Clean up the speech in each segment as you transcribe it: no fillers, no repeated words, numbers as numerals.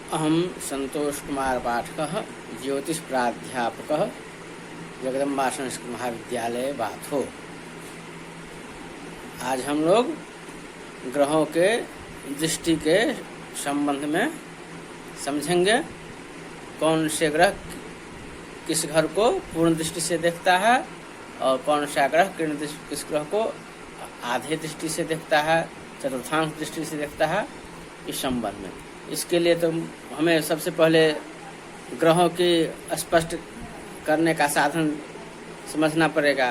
अहम संतोष कुमार पाठक ज्योतिष प्राध्यापक जगदम्बा संस्कृत महाविद्यालय बाथो। आज हम लोग ग्रहों के दृष्टि के संबंध में समझेंगे। कौन से ग्रह किस घर को पूर्ण दृष्टि से देखता है और कौन सा ग्रह किस ग्रह को आधे दृष्टि से देखता है, चतुर्थांश दृष्टि से देखता है, इस संबंध में। इसके लिए तो हमें सबसे पहले ग्रहों की स्पष्ट करने का साधन समझना पड़ेगा।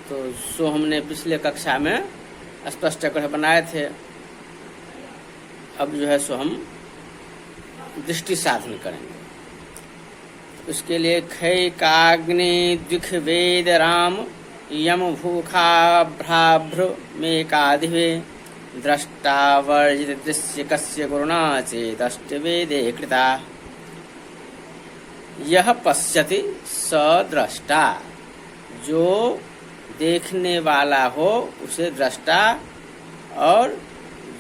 तो सो हमने पिछले कक्षा में स्पष्ट ग्रह बनाए थे। अब जो है सो हम दृष्टि साधन करेंगे। उसके लिए खै काग्नि द्विख वेद राम यम भूखा भ्राभ्र मेकाधिवे द्रष्टा वर्जित दृश्य कस्य गुरुणा चेदष्ट वेदे कृता। यह पश्यति स द्रष्टा, जो देखने वाला हो उसे दृष्टा, और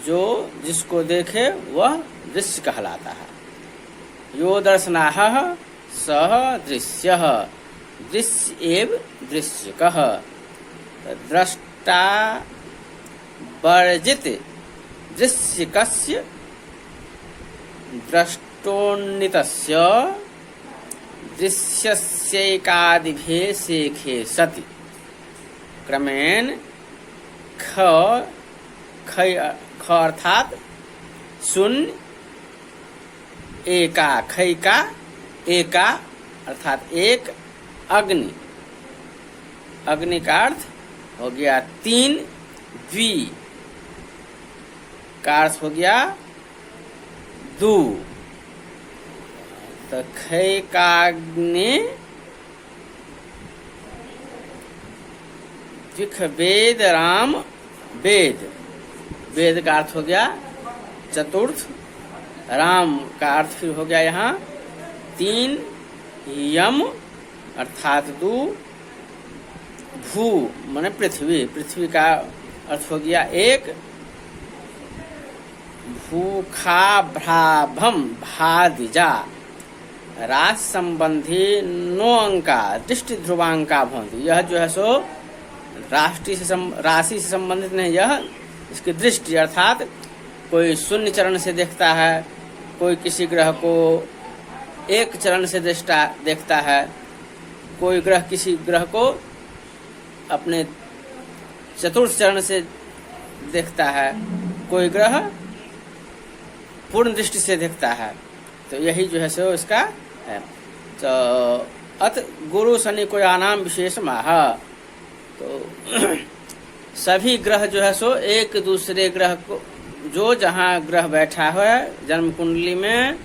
जो जिसको देखे वह दृश्य कहलाता है। यो दर्शनाः सह दृश्यः, दृश्य एव दृश्यकः। द्रष्टा वर्जित दृश्यकस्य द्रष्टोन्नितस्य दृश्यस्यैकादिभे शेखे सति। क्रमेण ख अर्थात शून्य, एका खै का एका अर्थात एक, अग्नि अग्नि का अर्थ हो गया तीन, द्वि का अर्थ हो गया दो। तो खै काग्नि द्विख वेद राम, वेद वेद का अर्थ हो गया चतुर्थ, राम का अर्थ फिर हो गया यहाँ तीन, यम अर्थात दो, भू माने पृथ्वी, पृथ्वी का अर्थ हो गया एक, भूखा भ्राभम भादिजा राशि संबंधी नो अंका दृष्टि ध्रुवांका भवन्ति। यह जो है सो राशि से संबंधित नहीं, यह इसकी दृष्टि अर्थात कोई शून्य चरण से देखता है, कोई किसी ग्रह को एक चरण से देखता है, कोई ग्रह किसी ग्रह को अपने चतुर्थ चरण से देखता है, कोई ग्रह पूर्ण दृष्टि से देखता है। तो यही जो है सो इसका है। तो अत गुरु शनि को आनाम विशेष माह। तो सभी ग्रह जो है सो एक दूसरे ग्रह को, जो जहाँ ग्रह बैठा है जन्म कुंडली में,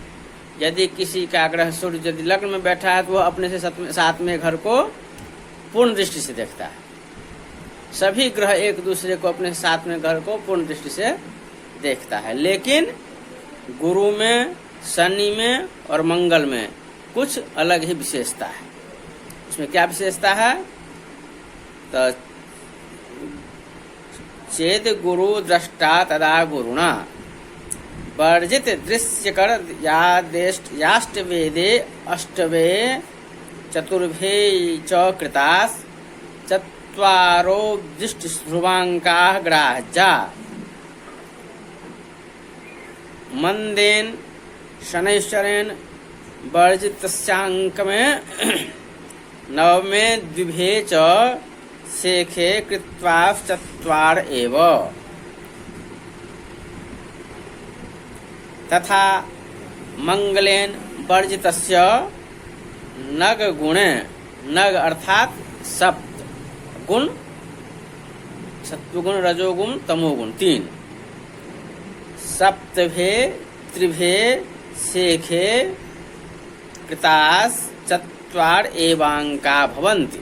यदि किसी का ग्रह सूर्य यदि लग्न में बैठा है तो वह अपने से सातवें घर को पूर्ण दृष्टि से देखता है। सभी ग्रह एक दूसरे को अपने सातवें घर को पूर्ण दृष्टि से देखता है। लेकिन गुरु में, शनि में और मंगल में कुछ अलग ही विशेषता है। इसमें क्या विशेषता है? तो चेद गुरु दृष्टा तदा गुरुणा वर्जित दृश्यकर याष्ट वेदे अष्टवे चतुर्भे च कृतास् चत्वारो दृष्टि ध्रुवांका ग्राह्या। मंदेन शनैश्वरेण वर्जितस्यांक में नवमे द्विभे च शेखे कृत्वा चत्वार एव। तथा मंगलेन वर्जितस्य नग गुणे, नग अर्थात सप्त गुण, सत्वगुण रजोगुण तमोगुण तीन, सप्तभे त्रिभे शेखे कृतास् चत्वार एवांका भवन्ति।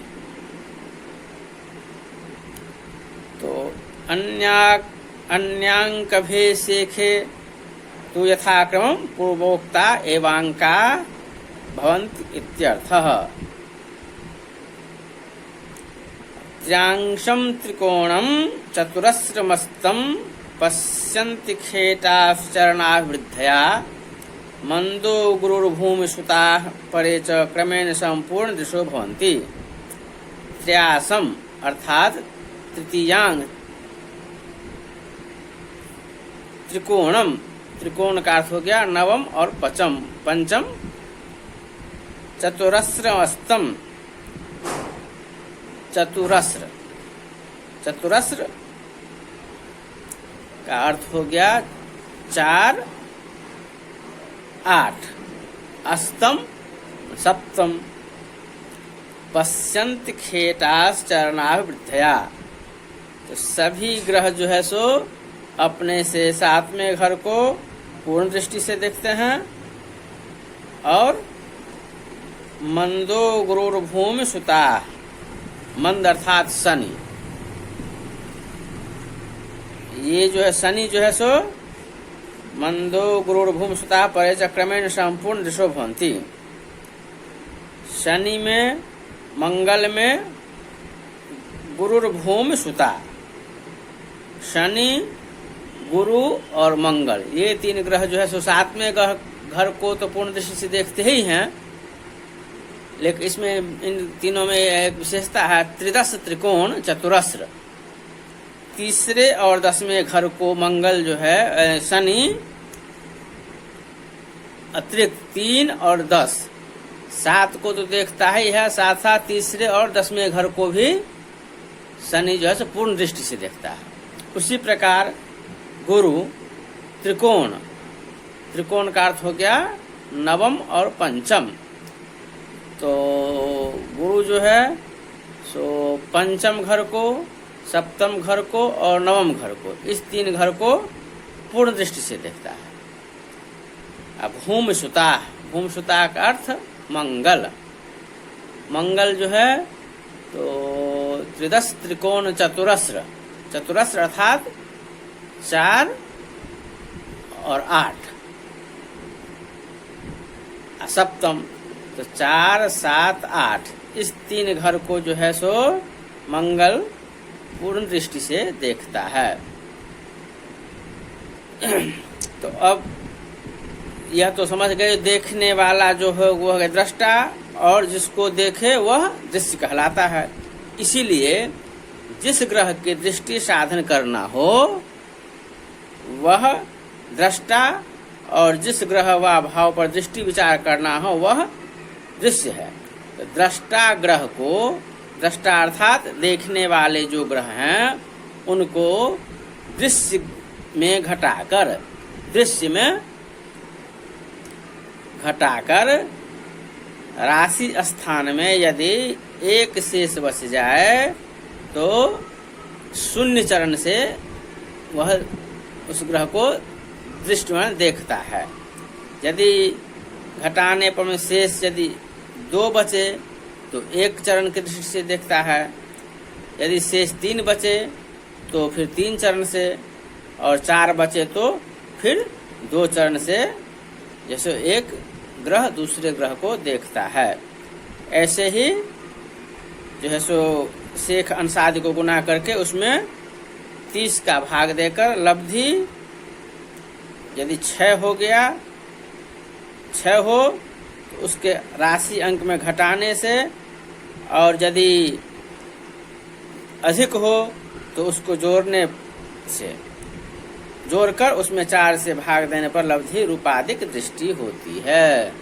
तो अन्यांकभे शेखे तो यथाक्रमं पूर्वोक्ता एवांका भवन्ति इत्यर्थः। त्र्यांशं त्रिकोणं चतुरस्रमस्तं पश्यन्ति खेटाश्चरणावृद्धया मंदो गुरुर्भूमि सुताः परे च क्रमेण संपूर्ण दिशो भवन्ति। त्रयासम अर्थात तृतीयांग, त्रिकोणम, त्रिकोण का अर्थ हो गया नवम और पंचम, चतुरस्रमस्तम, चतुरस्र, चतुरस्र का अर्थ हो गया 4, 8, अस्तम सप्तम, पश्यन्ति खेटाश्चरणाभिवृद्धया। तो सभी ग्रह जो है सो अपने से 7वें घर को पूर्ण दृष्टि से देखते हैं, और मंदो गुरुर्भूमि सुता, मंद अर्थात शनि, ये जो है शनि जो है सो मंदो गुरुर्भूमि सुता परे च क्रमेण संपूर्ण दिशो भवन्ति। शनि में, मंगल में गुरुर्भूमि सुता, शनि, गुरु और मंगल, ये 3 ग्रह जो है सो 7वें घर को तो पूर्ण दृष्टि से देखते ही हैं, लेकिन इसमें इन तीनों में एक विशेषता है, त्रिदश त्रिकोण चतुरस्र। तीसरे और 10वें घर को मंगल जो है शनि अतिरिक्त 3 और 10, 7 को तो देखता ही है, साथ साथ तीसरे और 10वें घर को भी शनि जो है पूर्ण दृष्टि से देखता है। उसी प्रकार गुरु त्रिकोण, त्रिकोण का अर्थ हो गया नवम और पंचम। तो गुरु जो है सो पंचम घर को, सप्तम घर को और नवम घर को, इस 3 घर को पूर्ण दृष्टि से देखता है। अब भूमि सुता, भूमि सुता का अर्थ मंगल, मंगल जो है तो त्रिदश त्रिकोण चतुरस्र, चतुरस्र अर्थात 4 और 8, सप्तम तो 4, 7, 8, इस 3 घर को जो है सो मंगल पूर्ण दृष्टि से देखता है। तो अब यह तो समझ गए, देखने वाला जो है वो है दृष्टा, और जिसको देखे वह दृश्य कहलाता है। इसीलिए जिस ग्रह की दृष्टि साधन करना हो वह दृष्टा, और जिस ग्रह व भाव पर दृष्टि विचार करना हो वह दृश्य है। तो दृष्टा ग्रह को, दृष्टा अर्थात देखने वाले जो ग्रह हैं उनको दृश्य में घटाकर, दृश्य में घटाकर राशि स्थान में यदि एक शेष बच जाए तो शून्य चरण से वह उस ग्रह को दृष्टि में देखता है। यदि घटाने पर में शेष यदि 2 बचे तो 1 चरण की दृष्टि से देखता है, यदि शेष 3 बचे तो फिर 3 चरण से, और 4 बचे तो फिर 2 चरण से, जैसे एक ग्रह दूसरे ग्रह को देखता है। ऐसे ही जो है सो शेख अंश आदि को गुना करके उसमें 30 का भाग देकर लब्धि यदि 6 हो गया, 6 हो तो उसके राशि अंक में घटाने से, और यदि अधिक हो तो उसको जोड़ने से, जोड़कर उसमें 4 से भाग देने पर लब्धि रूपाधिक दृष्टि होती है।